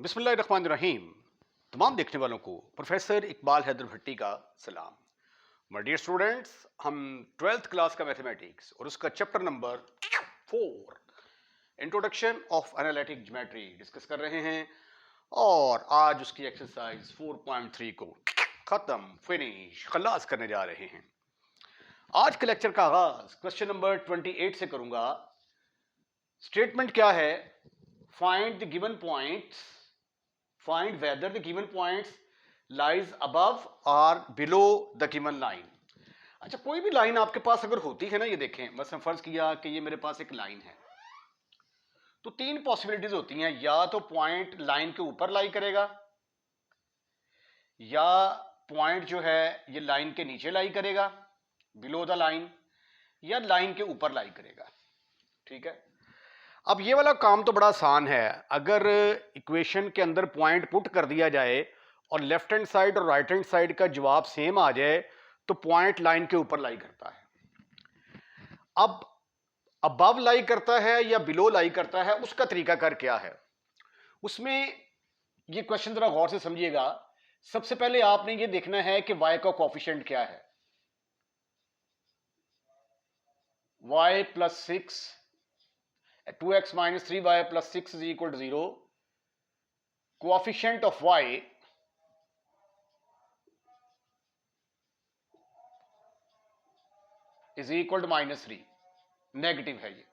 बिस्मिल्लाहिर्रहमानिर्रहीम। तमाम देखने वालों को प्रोफेसर इकबाल हैदर भट्टी का सलाम। माय डियर स्टूडेंट्स, हम 12th क्लास का मैथमेटिक्स और उसका chapter number 4 introduction of analytic geometry discuss कर रहे हैं और आज उसकी एक्सरसाइज 4.3 को खलास करने जा रहे हैं। आज के लेक्चर का आगाज क्वेश्चन नंबर 28 से करूंगा। स्टेटमेंट क्या है? Find the given points, find whether the given points lies above or below the given line। अच्छा, कोई भी लाइन आपके पास अगर होती है ना, ये देखें, मसलन फर्ज किया कि ये मेरे पास एक लाइन है, तो तीन पॉसिबिलिटीज होती हैं। या तो पॉइंट लाइन के ऊपर लाई करेगा, या पॉइंट जो है ये लाइन के नीचे लाई करेगा, बिलो द लाइन, या लाइन के ऊपर लाई करेगा। ठीक है, अब ये वाला काम तो बड़ा आसान है। अगर इक्वेशन के अंदर पॉइंट पुट कर दिया जाए और लेफ्ट हैंड साइड और राइट हैंड साइड का जवाब सेम आ जाए तो पॉइंट लाइन के ऊपर लाई करता है। अब अबव लाई करता है या बिलो लाई करता है, उसका तरीकाकार क्या है उसमें, ये क्वेश्चन जरा गौर से समझिएगा। सबसे पहले आपने ये देखना है कि y का कोफिशिएंट क्या है। y plus 6, 2x minus 3y plus 6 is equal to 0. Coefficient of y is equal to -3, negative है ये।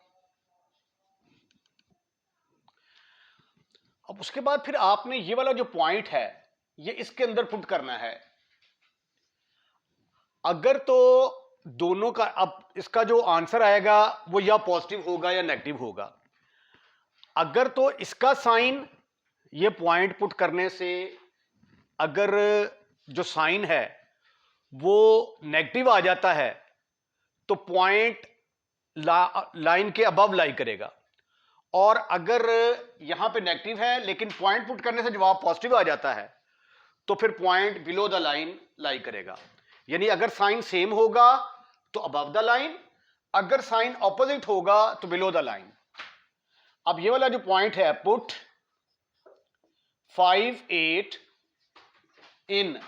अब उसके बाद फिर आपने ये वाला जो पॉइंट है ये इसके अंदर पुट करना है। अगर तो दोनों का, अब इसका जो आंसर आएगा वो या पॉजिटिव होगा या नेगेटिव होगा। अगर तो इसका साइन ये पॉइंट पुट करने से अगर जो साइन है वो नेगेटिव आ जाता है तो पॉइंट लाइन के अबव लाई करेगा, और अगर यहां पे नेगेटिव है लेकिन पॉइंट पुट करने से जवाब पॉजिटिव आ जाता है तो फिर पॉइंट बिलो द लाइन लाई करेगा। यानी अगर साइन सेम होगा तो अबव द लाइन, अगर साइन ऑपोजिट होगा तो बिलो द लाइन। अब ये वाला जो पॉइंट है, पुट 5 8 इन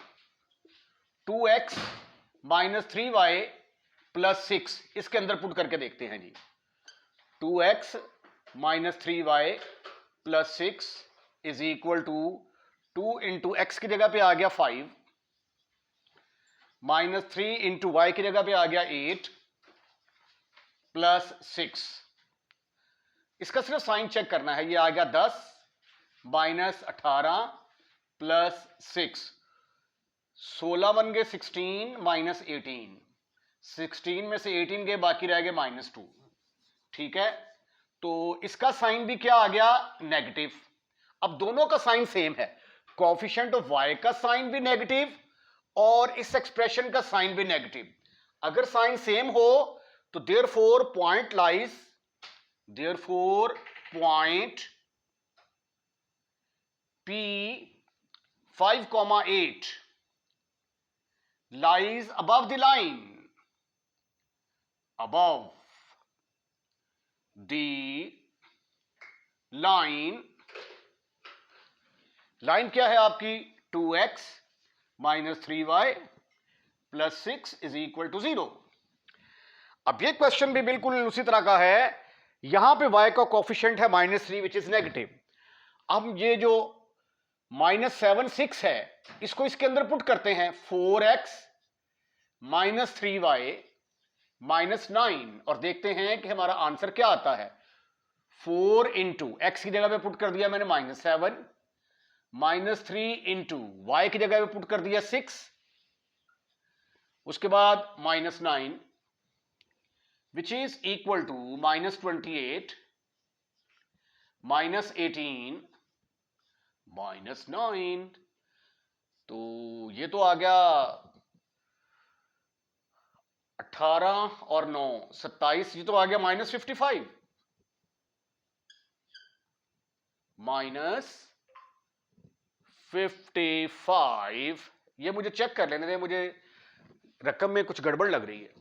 2x माइनस 3y प्लस 6, इसके अंदर पुट करके देखते हैं जी। 2x minus 3y plus 6 is equal to 2 into x की जगह पे आ गया 5, माइनस 3 इंटू वाई की जगह पे आ गया 8 प्लस 6। इसका सिर्फ साइन चेक करना है। ये आ गया 10 माइनस 18 प्लस 6, 16 बन गए 16 माइनस 18, 16 में से 18 गए, बाकी रह गए -2। ठीक है, तो इसका साइन भी क्या आ गया? नेगेटिव। अब दोनों का साइन सेम है, कोएफिशिएंट ऑफ y का साइन भी नेगेटिव और इस एक्सप्रेशन का साइन भी नेगेटिव। अगर साइन सेम हो तो therefore point lies, therefore point P 5,8 lies above the line, above the line। Line क्या है आपकी? 2x minus 3y plus 6 is equal to 0। अब ये क्वेश्चन भी बिल्कुल उसी तरह का है। यहां पे y का कोफिशिएंट है -3 विच इज नेगेटिव। अब ये जो -7 6 है इसको इसके अंदर पुट करते हैं, 4x माइनस 3y माइनस 9, और देखते हैं कि हमारा आंसर क्या आता है। 4 इंटू एक्स की जगह पे पुट कर दिया मैंने -7, माइनस 3 इंटू वाई की जगह पे पुट कर दिया 6, उसके बाद -9 which is equal to -28 minus 18 minus 9। तो ये तो आ गया 18 और 9 27, ये तो आ गया -55, -55। ये मुझे चेक कर लेने दें, मुझे रकम में कुछ गड़बड़ लग रही है।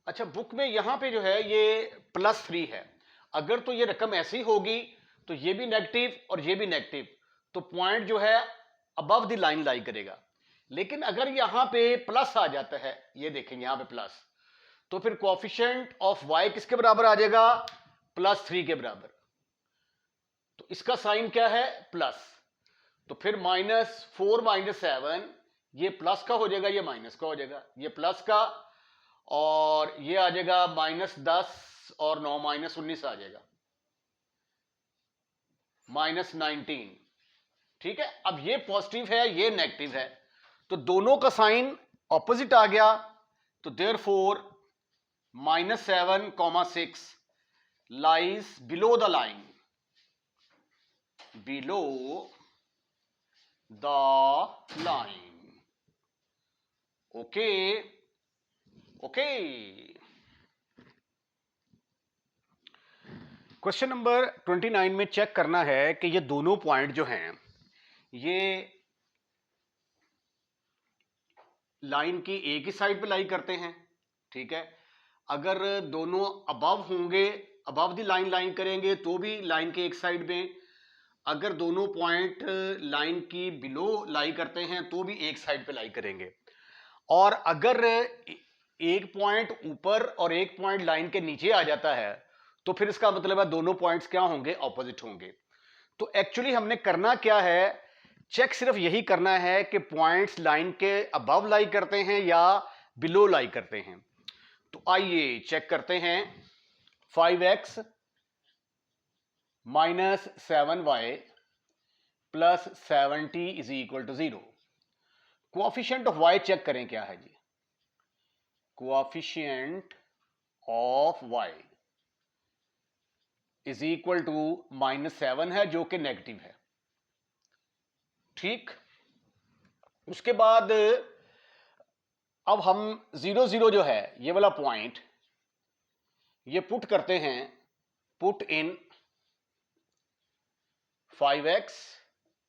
अच्छा, बुक में यहां पे जो है ये +3 है। अगर तो ये रकम ऐसी होगी तो ये भी नेगेटिव और ये भी नेगेटिव, तो पॉइंट जो है अबव द लाइन लाई करेगा। लेकिन अगर यहां पे प्लस आ जाता है, ये देखेंगे यहां पे प्लस, तो फिर कोएफिशिएंट ऑफ y किसके बराबर आ जाएगा? +3 के बराबर। तो इसका साइन क्या है? प्लस। तो फिर -4 - 7, ये प्लस का हो जाएगा, ये माइनस का हो जाएगा, ये प्लस का, और ये आ जाएगा -10 और 9 -19 आ जाएगा, -19। ठीक है, अब ये पॉजिटिव है, ये नेगेटिव है, तो दोनों का साइन ऑपोजिट आ गया। तो therefore -7, 6 lies below the line, below the line. Okay okay. Question number 29 में चेक करना है कि ये दोनों पॉइंट जो हैं ये लाइन की एक ही साइड पे लाई करते हैं। ठीक है, अगर दोनों अबव होंगे, अबव द लाइन लाइन करेंगे तो भी लाइन के एक साइड में, अगर दोनों पॉइंट लाइन की बिलो लाई करते हैं तो भी एक साइड पे लाई करेंगे, और अगर एक पॉइंट ऊपर और एक पॉइंट लाइन के नीचे आ जाता है तो फिर इसका मतलब है दोनों पॉइंट्स क्या होंगे? ऑपोजिट होंगे। तो एक्चुअली हमने करना क्या है? चेक सिर्फ यही करना है कि पॉइंट्स लाइन के अबव लाई करते हैं या बिलो लाई करते हैं। तो आइए चेक करते हैं। 5x - 7y + 7t = 0। Coefficient of y check करें क्या है जी। कोएफिशिएंट ऑफ y = -7 है, जो कि नेगेटिव है। ठीक, उसके बाद अब हम 0 0 जो है ये वाला पॉइंट, ये पुट करते हैं, put in 5x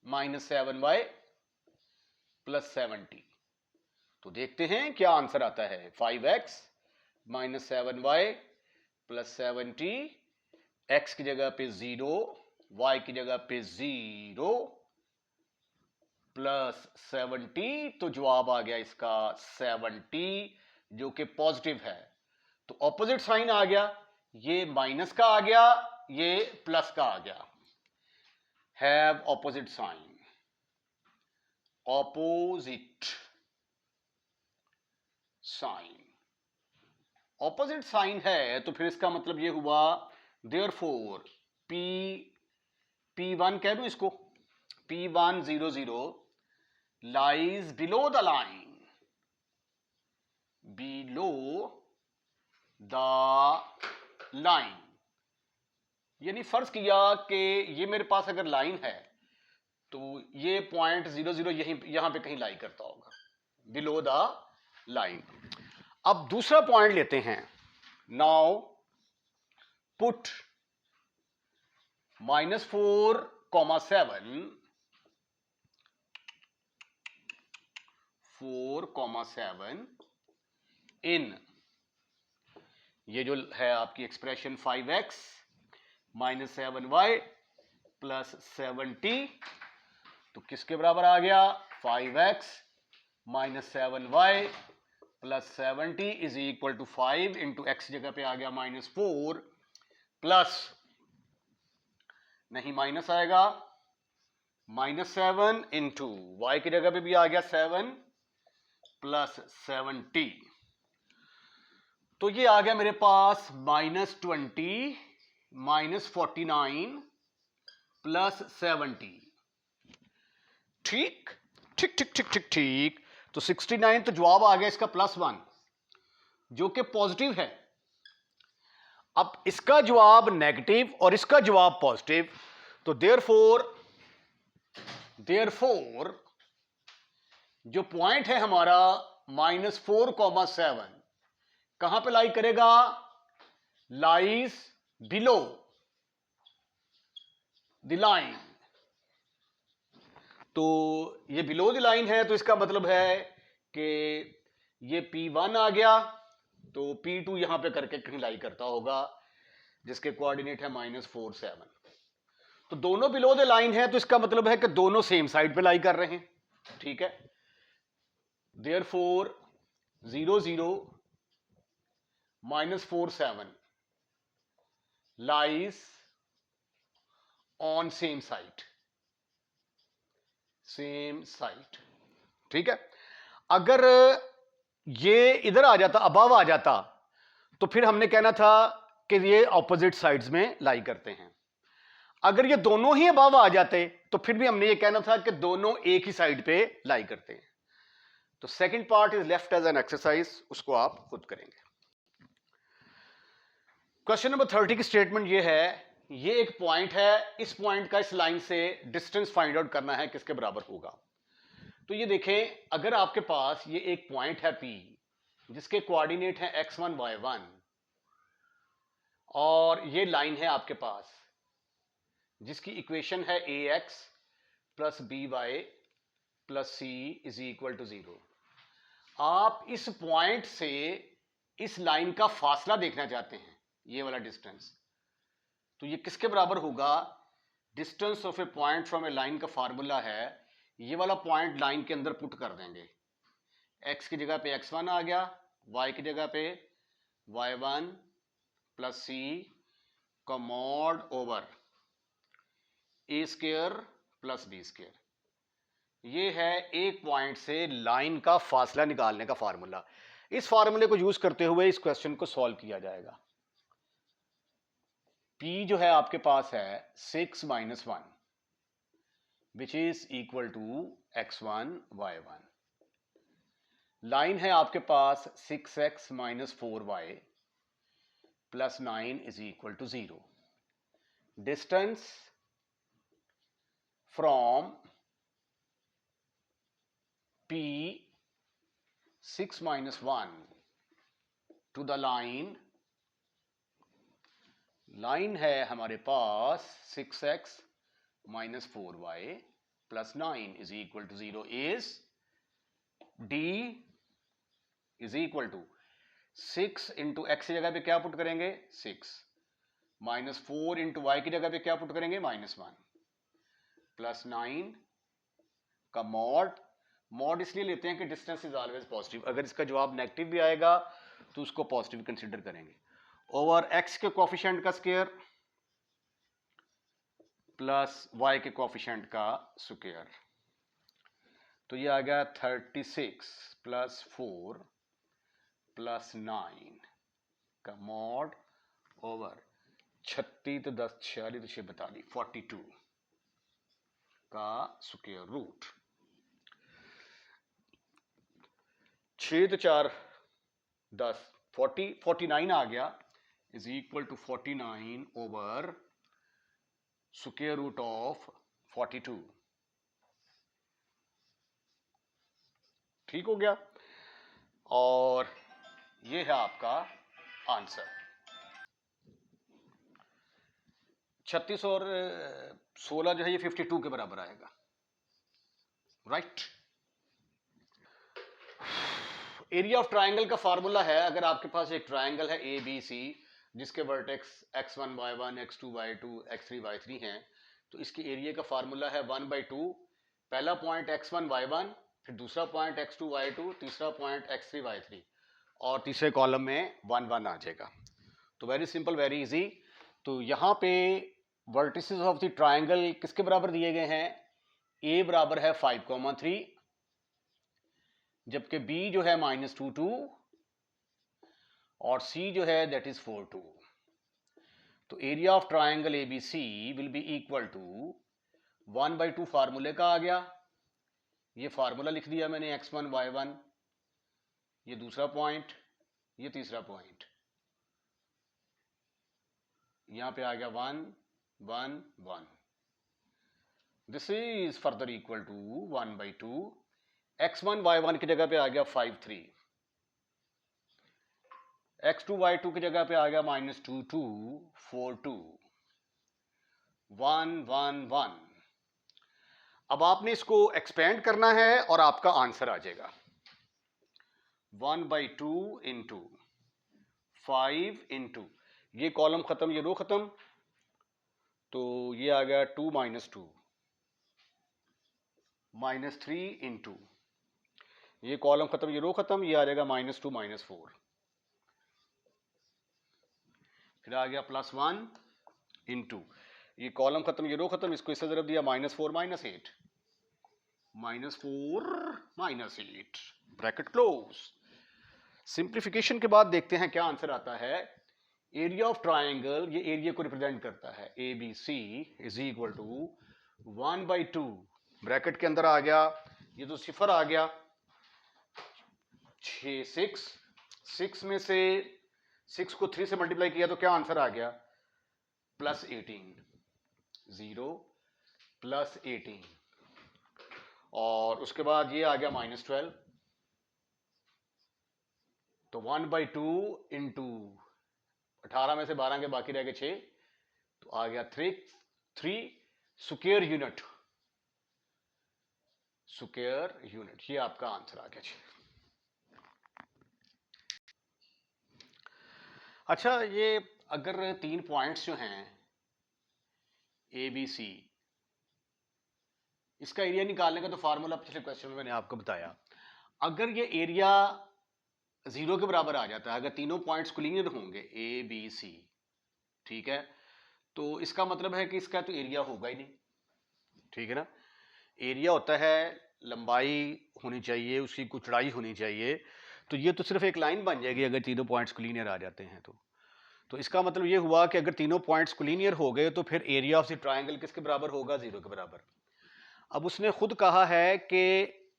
- 7y + 7t। तो देखते हैं क्या आंसर आता है। 5x - 7y + 7t, x की जगह पे 0, y की जगह पे 0 + 7t, तो जवाब आ गया इसका 7t, जो कि पॉजिटिव है। तो ऑपोजिट साइन आ गया, ये माइनस का आ गया, ये प्लस का आ गया। Have opposite sign, opposite sign. Opposite sign है तो फिर इसका मतलब ये हुआ देयरफॉर P1 कह दूं इसको, P1 0 0 lies below the line, below the line. यानी फर्ज किया कि ये मेरे पास अगर लाइन है तो ये पॉइंट 0 0 यहां पे कहीं लाई करता होगा, बिलो द लाइन। अब दूसरा पॉइंट लेते हैं। नाउ पुट -4, 7 4, 7 इन, ये जो है आपकी एक्सप्रेशन 5x - 7y + 7t, तो किसके बराबर आ गया? 5x - 7y + 7t = 5 × x जगह पे आ गया -4, प्लस नहीं माइनस आएगा, -7 × y की जगह पे भी आ गया 7 + 7t, तो ये आ गया मेरे पास -20 - 49 + 7t। ठीक ठीक ठीक ठीक ठीक ठीक, तो 69, तो जवाब आ गया इसका +1, जो कि पॉजिटिव है। अब इसका जवाब नेगेटिव और इसका जवाब पॉजिटिव, तो देयरफॉर जो पॉइंट है हमारा -4, 7 कहां पे लाई करेगा? Lies below the line. तो ये बिलो द लाइन है, तो इसका मतलब है कि ये P1 आ गया, तो P2 यहां पे करके कहीं लाई करता होगा, जिसके कोऑर्डिनेट है -4, 7। तो दोनों बिलो द लाइन है, तो इसका मतलब है कि दोनों सेम साइड पे लाई कर रहे हैं, ठीक है। Therefore 0 0 -4 7 lies on same side, ठीक है। अगर ये इधर आ जाता, अबव आ जाता, तो फिर हमने कहना था कि ये ऑपोजिट साइड्स में लाई करते हैं। अगर ये दोनों ही अबव आ जाते तो फिर भी हमने ये कहना था कि दोनों एक ही साइड पे लाई करते हैं। तो second part is left as an exercise, उसको आप खुद करेंगे। क्वेश्चन नंबर 30 की स्टेटमेंट ये है, ये एक पॉइंट है, इस पॉइंट का इस लाइन से डिस्टेंस फाइंड आउट करना है, किसके बराबर होगा। तो ये देखें, अगर आपके पास ये एक पॉइंट है P जिसके कोऑर्डिनेट है x1 y1 और ये लाइन है आपके पास जिसकी इक्वेशन है ax plus by plus c is equal to 0। आप इस पॉइंट से इस लाइन का फासला देखना चाहते हैं, ये वाला डिस्टेंस, तो ये किसके बराबर होगा। Distance of A point from A line का फार्मूला है, ये वाला पॉइंट लाइन के अंदर पुट कर देंगे, x की जगह पे x1 आ गया, y की जगह पे y1 प्लस c का mod over a square plus b square. ये है एक पॉइंट से लाइन का फासला निकालने का फार्मूला। इस फार्मूले को यूज करते हुए इस क्वेश्चन को सॉल्व किया जाएगा। P जो है आपके पास है 6 - 1 which is equal to x1 y1। Line है आपके पास 6x - 4y plus 9 is equal to 0। Distance from P 6 - 1 to the line, line है हमारे पास 6x - 4y plus 9 is equal to 0 is d is equal to 6 into x की जगह पे क्या पुट करेंगे 6 माइनस 4 इंटू वाई की जगह पे क्या पुट करेंगे -1 प्लस 9 का मॉड इसलिए लेते हैं कि डिस्टेंस इज ऑलवेज पॉजिटिव। अगर इसका जवाब नेगेटिव भी आएगा तो उसको पॉजिटिव कंसीडर करेंगे। ओवर एक्स के कोफिशिएंट का स्क्वायर प्लस वाई के कोफिशिएंट का स्क्वायर, तो ये आ गया 36 प्लस 4 प्लस 9 का मॉड ओवर 36 तो 10 46 तो 6 42 42 का स्क्वायर रूट। 6 तो 4 10 40 49 आ गया is equal to 49 over square root of 42। ठीक हो गया, और ये है आपका आंसर। 36 और 16 जो है ये 52 के बराबर आएगा, राइट। एरिया ऑफ ट्राइंगल का फार्मूला है, अगर आपके पास एक ट्राइंगल है ABC जिसके vertex x1 y1 x2 y2 x3 y3 हैं, तो इसके एरिया का फार्मूला है 1/2। पहला पॉइंट x1 y1, फिर दूसरा पॉइंट x2 y2, तीसरा पॉइंट x3 y3, और तीसरे कॉलम में 1 1 आ जाएगा। तो वेरी सिंपल, वेरी इजी। तो यहाँ पे वर्टिसेस ऑफ द ट्राइंगल किसके बराबर दिए गए हैं, A बराबर है 5,3, जबकि B जो है -2 2 और C जो है दैट इज 4 2। तो area of triangle ABC will be equal to 1/2 फार्मूले का आ गया, ये फार्मूला लिख दिया मैंने x1 y1, ये दूसरा पॉइंट, ये तीसरा पॉइंट, यहां पे आ गया 1 1 1। This is further equal to 1/2, x1 y1 की जगह पे आ गया 5 3, x2 y2 की जगह पे आ गया -2 2 4 2 1 1 1। अब आपने इसको एक्सपेंड करना है और आपका आंसर आ जाएगा 1/2 इंटू 5 इंटू, ये कॉलम खत्म ये रो खत्म, तो ये आ गया 2 माइनस 2 माइनस 3 इंटू, ये कॉलम खत्म, ये रो खत्म, ये आ जाएगा -2 -4, फिर आ गया +1 इंटू, ये कॉलम खत्म, ये रो खत्म, इसको इससे ज़रब दिया -4 -8, -4 -8, ब्रैकेट क्लोज। सिंप्लीफिकेशन के बाद देखते हैं क्या आंसर आता है। एरिया ऑफ ट्राइंगल, ये एरिया को रिप्रेजेंट करता है, ABC is equal to 1/2, bracket के अंदर आ गया, ये तो सिफर आ गया, 6 में से 6 को 3 से मल्टीप्लाई किया तो क्या आंसर आ गया, +18, 0 +18, और उसके बाद ये आ गया -12, तो 1/2 इंटू 18 में से 12 के बाकी रह गए 6, तो आ गया 3 स्क्वायर यूनिट, ये आपका आंसर आ गया जी। अच्छा, ये अगर 3 पॉइंट्स जो हैं ABC, इसका एरिया निकालने का तो फार्मूला पिछले क्वेश्चन में मैंने आपको बताया। अगर ये एरिया 0 के बराबर आ जाता है, अगर तीनों पॉइंट्स कोलिनियर होंगे ABC, ठीक है, तो इसका मतलब है कि इसका तो एरिया होगा ही नहीं, ठीक है ना। एरिया होता है लंबाई होनी चाहिए, उसकी कुछ चौड़ाई होनी चाहिए, तो ये तो सिर्फ एक लाइन बन जाएगी अगर तीनों पॉइंट्स कोलिनियर आ जाते हैं। तो इसका मतलब ये हुआ कि अगर तीनों पॉइंट्स कोलिनियर हो गए तो फिर एरिया ऑफ द ट्राइंगल किसके बराबर होगा, 0 के बराबर। अब उसने खुद कहा है कि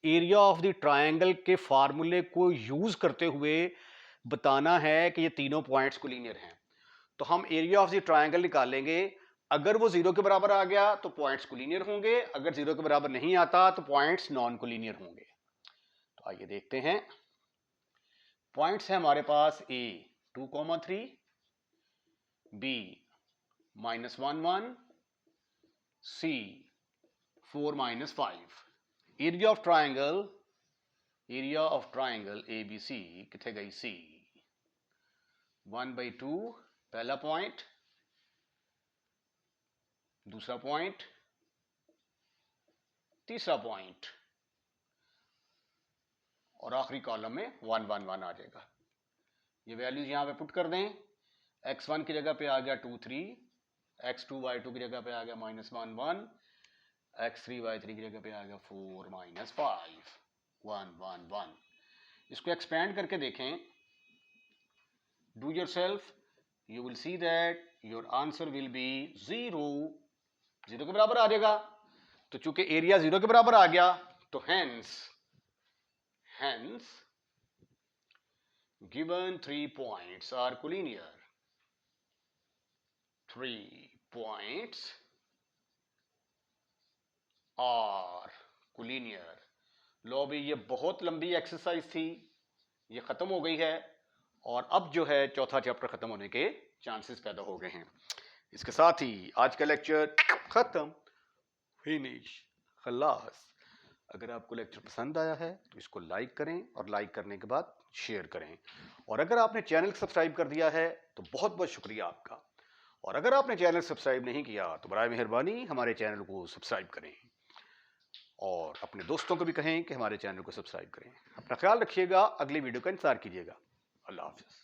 एरिया ऑफ द ट्राइंगल के फार्मूले को यूज करते हुए बताना है कि ये तीनों पॉइंट्स कोलिनियर हैं, तो हम एरिया ऑफ द ट्राइंगल निकालेंगे। अगर वो 0 के बराबर आ गया तो पॉइंट्स कोलिनियर होंगे, अगर 0 के बराबर नहीं आता तो पॉइंट्स नॉन कोलिनियर होंगे। तो आइए देखते हैं। पॉइंट्स है हमारे पास A 2,3, B -1 1, C 4 -5। Area of triangle ABC कितने गई, C 1/2 पहला पॉइंट, दूसरा पॉइंट, तीसरा पॉइंट, और आखिरी कॉलम में 1 1 1 आ जाएगा। ये वैल्यूज यहां पे पुट कर दें। x1 की जगह पे आ गया 2 3, x2 y2 की जगह पे आ गया -1 1, x3 y3 की जगह पे आ गया 4 -5 1 1 1। इसको एक्सपेंड करके देखें, do yourself, you will see that your answer will be 0 के बराबर आ जाएगा। तो चूंकि एरिया 0 के बराबर आ गया तो hence given 3 points are collinear, 3 points are collinear। लो भी, ये बहुत लंबी एक्सरसाइज थी, ये खत्म हो गई है, और अब जो है चौथा चैप्टर खत्म होने के चांसेस पैदा हो गए हैं। इसके साथ ही आज का लेक्चर खत्म, फिनिश, खलास। अगर आपको लेक्चर पसंद आया है तो इसको लाइक करें, और लाइक करने के बाद शेयर करें, और अगर आपने चैनल सब्सक्राइब कर दिया है तो बहुत बहुत शुक्रिया आपका, और अगर आपने चैनल सब्सक्राइब नहीं किया तो बराए मेहरबानी हमारे चैनल को सब्सक्राइब करें, और अपने दोस्तों को भी कहें कि हमारे चैनल को सब्सक्राइब करें। अपना ख्याल रखिएगा, अगली वीडियो का इंतजार कीजिएगा। अल्लाह हाफिज़।